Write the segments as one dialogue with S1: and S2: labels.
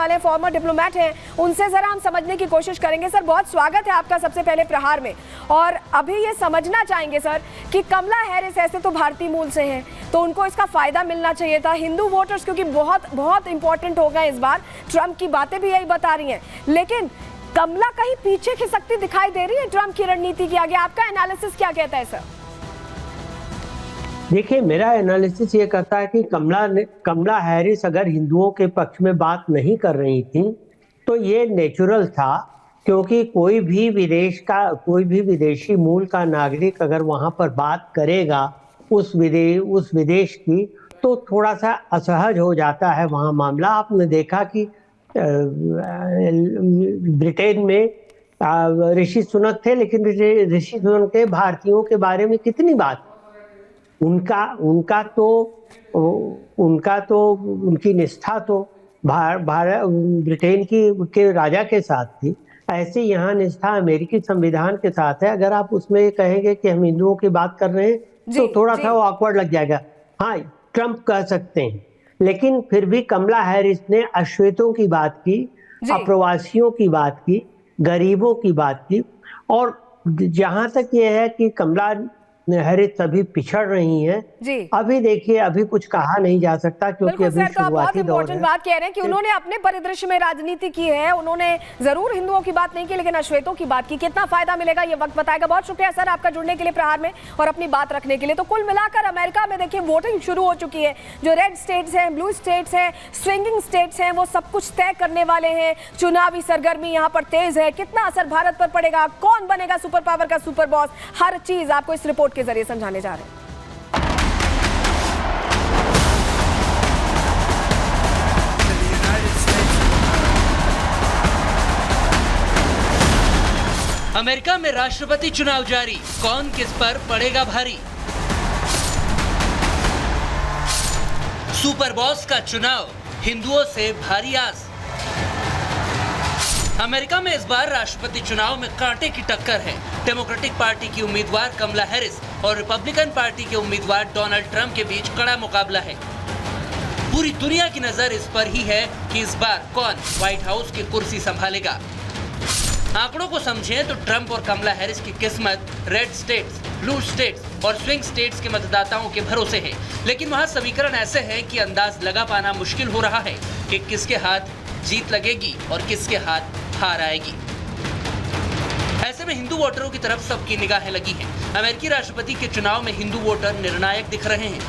S1: वाले हैं, farmer diplomat हैं, उनसे जरा हम समझने की कोशिश करेंगे। सर बहुत स्वागत है आपका सबसे पहले प्रहार में। और अभी ये समझना चाहेंगे सर कि कमला हैरिस ऐसे तो भारतीय मूल से हैं, तो उनको इसका फायदा मिलना चाहिए था। हिंदू वोटर्स क्योंकि बहुत बहुत इंपॉर्टेंट हो गए इस बार, ट्रंप की बातें भी यही बता रही हैं, लेकिन कमला कहीं पीछे खिसकती दिखाई दे रही है ट्रंप की रणनीति के आगे। आपका एनालिसिस क्या कहता है सर?
S2: देखिए, मेरा एनालिसिस ये कहता है कि कमला हैरिस अगर हिंदुओं के पक्ष में बात नहीं कर रही थी तो ये नेचुरल था, क्योंकि कोई भी विदेशी मूल का नागरिक अगर वहां पर बात करेगा उस विदेश की, तो थोड़ा सा असहज हो जाता है वहां मामला। आपने देखा कि ब्रिटेन में ऋषि सुनक थे, लेकिन ऋषि सुनक के भारतीयों के बारे में कितनी बात, उनका तो उनकी निष्ठा तो ब्रिटेन के राजा के साथ थी। ऐसे यहाँ निष्ठा अमेरिकी संविधान के साथ है। अगर आप उसमें कहेंगे कि हम हिंदुओं की बात कर रहे हैं तो थोड़ा सा वो ऑकवर्ड लग जाएगा। हाँ, ट्रंप कह सकते हैं, लेकिन फिर भी कमला हैरिस ने अश्वेतों की बात की, अप्रवासियों की बात की, गरीबों की बात की। और जहां तक ये है कि कमला हैरिस अभी पिछड़ रही हैं, अभी देखिए, अभी कुछ कहा नहीं जा सकता, क्योंकि अभी शुरुआती दौर है।
S1: बात कह रहे हैं कि उन्होंने अपने परिदृश्य में राजनीति की है, उन्होंने जरूर हिंदुओं की बात नहीं की, लेकिन अश्वेतों की बात की। कितना फायदा मिलेगा ये वक्त बताएगा। बहुत शुक्रिया सर आपका जुड़ने के लिए प्रहार में और अपनी बात रखने के लिए। तो कुल मिलाकर अमेरिका में देखिए वोटिंग शुरू हो चुकी है। जो रेड स्टेट्स हैं, ब्लू स्टेट्स हैं, स्विंगिंग स्टेट्स हैं, वो सब कुछ तय करने वाले हैं। चुनावी सरगर्मी यहाँ पर तेज है। कितना असर भारत पर पड़ेगा, कौन बनेगा सुपर पावर का सुपर बॉस, हर चीज आपको इस रिपोर्ट के जरिए समझाने जा रहे हैं।
S3: अमेरिका में राष्ट्रपति चुनाव जारी, कौन किस पर पड़ेगा भारी। सुपर बॉस का चुनाव, हिंदुओं से भारी आस। अमेरिका में इस बार राष्ट्रपति चुनाव में कांटे की टक्कर है। डेमोक्रेटिक पार्टी की उम्मीदवार कमला हैरिस और रिपब्लिकन पार्टी के उम्मीदवार डोनाल्ड ट्रंप के बीच कड़ा मुकाबला है। पूरी दुनिया की नजर इस पर ही है कि इस बार कौन व्हाइट हाउस की कुर्सी संभालेगा। आंकड़ों को समझें तो ट्रंप और कमला हैरिस की किस्मत रेड स्टेट्स, ब्लू स्टेट्स और स्विंग स्टेट्स के मतदाताओं के भरोसे है, लेकिन वहां समीकरण ऐसे हैं कि अंदाज लगा पाना मुश्किल हो रहा है कि किसके हाथ जीत लगेगी और किसके हाथ हार आएगी। ऐसे में हिंदू वोटरों की तरफ सबकी निगाहें लगी हैं। अमेरिकी राष्ट्रपति के चुनाव में हिंदू वोटर निर्णायक दिख रहे हैं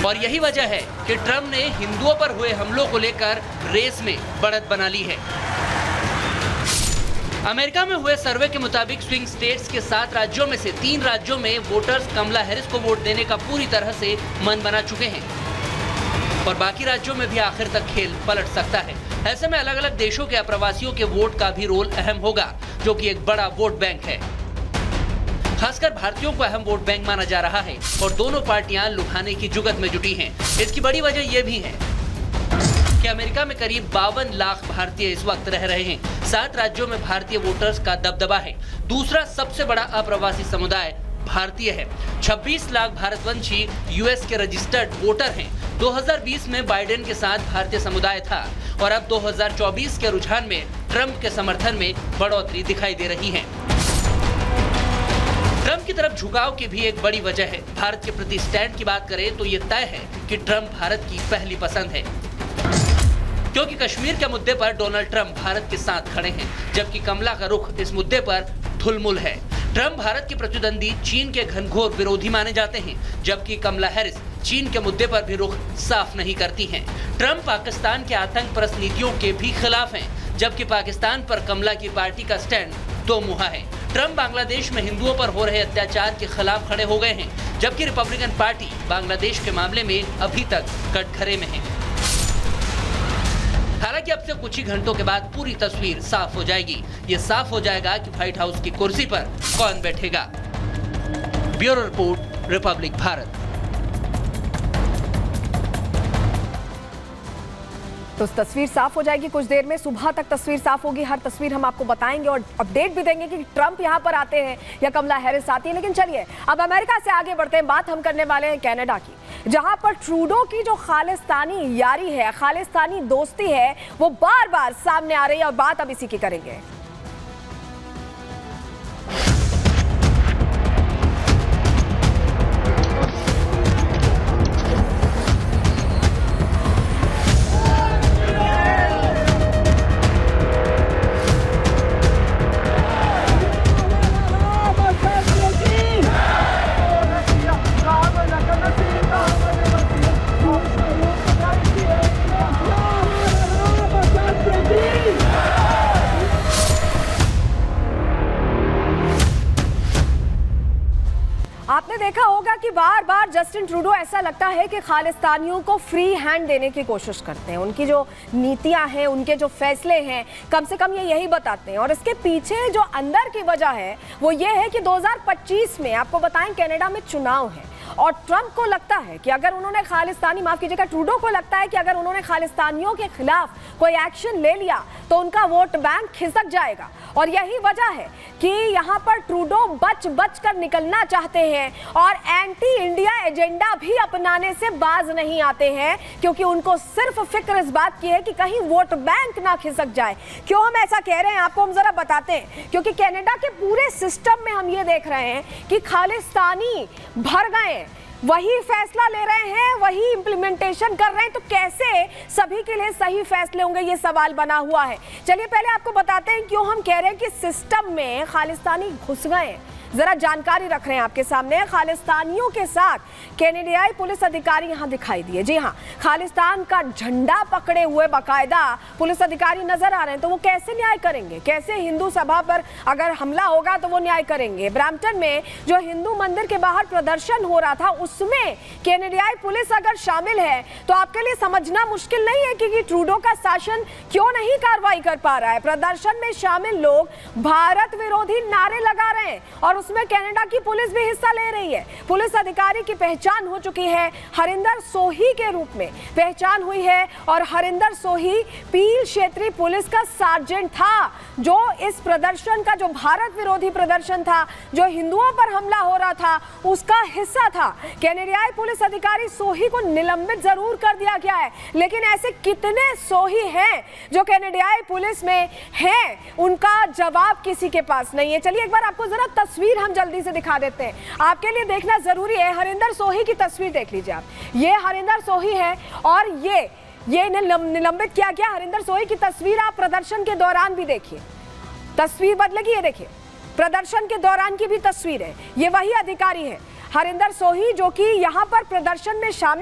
S3: और यही वजह है कि ट्रंप ने हिंदुओं पर हुए हमलों को लेकर रेस में बढ़त बना ली है। अमेरिका में हुए सर्वे के मुताबिक स्विंग स्टेट्स के 7 राज्यों में से 3 राज्यों में वोटर्स कमला हैरिस को वोट देने का पूरी तरह से मन बना चुके हैं और बाकी राज्यों में भी आखिर तक खेल पलट सकता है। ऐसे में अलग अलग देशों के अप्रवासियों के वोट का भी रोल अहम होगा, जो कि एक बड़ा वोट बैंक है। खासकर भारतीयों को अहम वोट बैंक माना जा रहा है और दोनों पार्टियां लुभाने की जुगत में जुटी हैं। इसकी बड़ी वजह यह भी है कि अमेरिका में करीब 52 लाख भारतीय इस वक्त रह रहे हैं। 7 राज्यों में भारतीय वोटर्स का दबदबा है। दूसरा सबसे बड़ा अप्रवासी समुदाय भारतीय है। 26 लाख भारतवंशी यूएस के रजिस्टर्ड वोटर हैं। 2020 में बाइडेन के साथ भारतीय समुदाय था और अब 2024 के रुझान में ट्रंप के समर्थन में बढ़ोतरी दिखाई दे रही है। ट्रंप की तरफ झुकाव की भी एक बड़ी वजह है। भारत के प्रति स्टैंड की बात करें तो ये तय है कि ट्रंप भारत की पहली पसंद है, क्योंकि कश्मीर के मुद्दे पर डोनाल्ड ट्रंप भारत के साथ खड़े हैं, जबकि कमला का रुख इस मुद्दे पर धुलमुल है। ट्रंप भारत के प्रतिद्वंदी चीन के घनघोर विरोधी माने जाते हैं, जबकि कमला हैरिस चीन के मुद्दे पर भी रुख साफ नहीं करती हैं। ट्रंप पाकिस्तान के आतंक परस्त नीतियों के भी खिलाफ हैं, जबकि पाकिस्तान पर कमला की पार्टी का स्टैंड दो मुहा है। ट्रंप बांग्लादेश में हिंदुओं पर हो रहे अत्याचार के खिलाफ खड़े हो गए हैं, जबकि रिपब्लिकन पार्टी बांग्लादेश के मामले में अभी तक कटघरे में है। हालांकि अब से कुछ ही घंटों के बाद पूरी तस्वीर साफ हो जाएगी। ये साफ हो जाएगा कि व्हाइट हाउस की कुर्सी पर कौन बैठेगा। Bureau report, Republic Bharat.
S1: तो तस्वीर साफ हो जाएगी कुछ देर में, सुबह तक तस्वीर साफ होगी। हर तस्वीर हम आपको बताएंगे और अपडेट भी देंगे कि ट्रंप यहां पर आते हैं या कमला हैरिस आती है। लेकिन चलिए अब अमेरिका से आगे बढ़ते हैं। बात हम करने वाले हैं कनाडा की, जहां पर ट्रूडो की जो खालिस्तानी यारी है, खालिस्तानी दोस्ती है, वो बार बार सामने आ रही है और बात अब इसी की करेंगे। आपने देखा होगा कि बार बार जस्टिन ट्रूडो ऐसा लगता है कि खालिस्तानियों को फ्री हैंड देने की कोशिश करते हैं। उनकी जो नीतियां हैं, उनके जो फैसले हैं, कम से कम ये यही बताते हैं। और इसके पीछे जो अंदर की वजह है वो ये है कि 2025 में आपको बताएं कनाडा में चुनाव है और ट्रंप को लगता है कि अगर उन्होंने खालिस्तानी, माफ कीजिएगा, ट्रूडो को लगता है कि अगर उन्होंने खालिस्तानियों के खिलाफ कोई एक्शन ले लिया तो उनका वोट बैंक खिसक जाएगा। और यही वजह है कि यहाँ पर ट्रूडो बच कर निकलना चाहते हैं और एंटी इंडिया एजेंडा भी अपनाने से बाज नहीं आते हैं, क्योंकि उनको सिर्फ फिक्र इस बात की है कि कहीं वोट बैंक ना खिसक जाए। क्यों हम ऐसा कह रहे हैं आपको हम जरा बताते हैं, क्योंकि कनाडा के पूरे सिस्टम में हम ये देख रहे हैं कि खालिस्तानी भर गए, वही फैसला ले रहे हैं, वही इंप्लीमेंटेशन कर रहे हैं। तो कैसे सभी के लिए सही फैसले होंगे, ये सवाल बना हुआ है। चलिए पहले आपको बताते हैं क्यों हम कह रहे हैं कि सिस्टम में खालिस्तानी घुस गए। जरा जानकारी रख रहे हैं आपके सामने। खालिस्तानियों के साथ कैनेडियाई पुलिस अधिकारी यहां दिखाई दिए। जी हां, खालिस्तान का झंडा पकड़े हुए बाकायदा पुलिस अधिकारी नजर आ रहे हैं। तो वो कैसे न्याय करेंगे, कैसे हिंदू सभा पर अगर हमला होगा तो वो न्याय करेंगे। ब्रैम्पटन में जो हिंदू मंदिर के बाहर प्रदर्शन हो रहा था उसमें कैनेडियाई पुलिस अगर शामिल है तो आपके लिए समझना मुश्किल नहीं है कि ट्रूडो का शासन क्यों नहीं कार्रवाई कर पा रहा है। प्रदर्शन में शामिल लोग भारत विरोधी नारे लगा रहे हैं और उसमें कनाडा की पुलिस भी हिस्सा ले रही है। पुलिस अधिकारी की पहचान हो चुकी है, हरिंदर सोही के रूप में पहचान हुई है। और हरिंदर सोही पील क्षेत्रीय पुलिस का सार्जेंट था, जो इस प्रदर्शन का, जो भारत विरोधी प्रदर्शन था, जो हिंदुओं पर हमला हो रहा था, उसका हिस्सा था। कैनेडियाई पुलिस अधिकारी सोही को निलंबित जरूर कर दिया गया है, लेकिन ऐसे कितने सोही हैं जो कैनेडियाई पुलिस में हैं, उनका जवाब किसी के पास नहीं है। चलिए एक बार आपको जरा तस्वीर हम जल्दी से दिखा देते हैं, आपके लिए देखना जरूरी है। हरिंदर सोही की तस्वीर देख लीजिए आप। ये हरिंदर सोही है और ये निलंबित किया गया। हरिंदर सोही की तस्वीर आप प्रदर्शन के दौरान भी देखिए, तस्वीर बदलेगी। ये देखिए, प्रदर्शन के दौरान की भी तस्वीर है। ये वही अधिकारी है हरिंदर सोही जो कि यहाँ पर प्रदर्शन में शामिल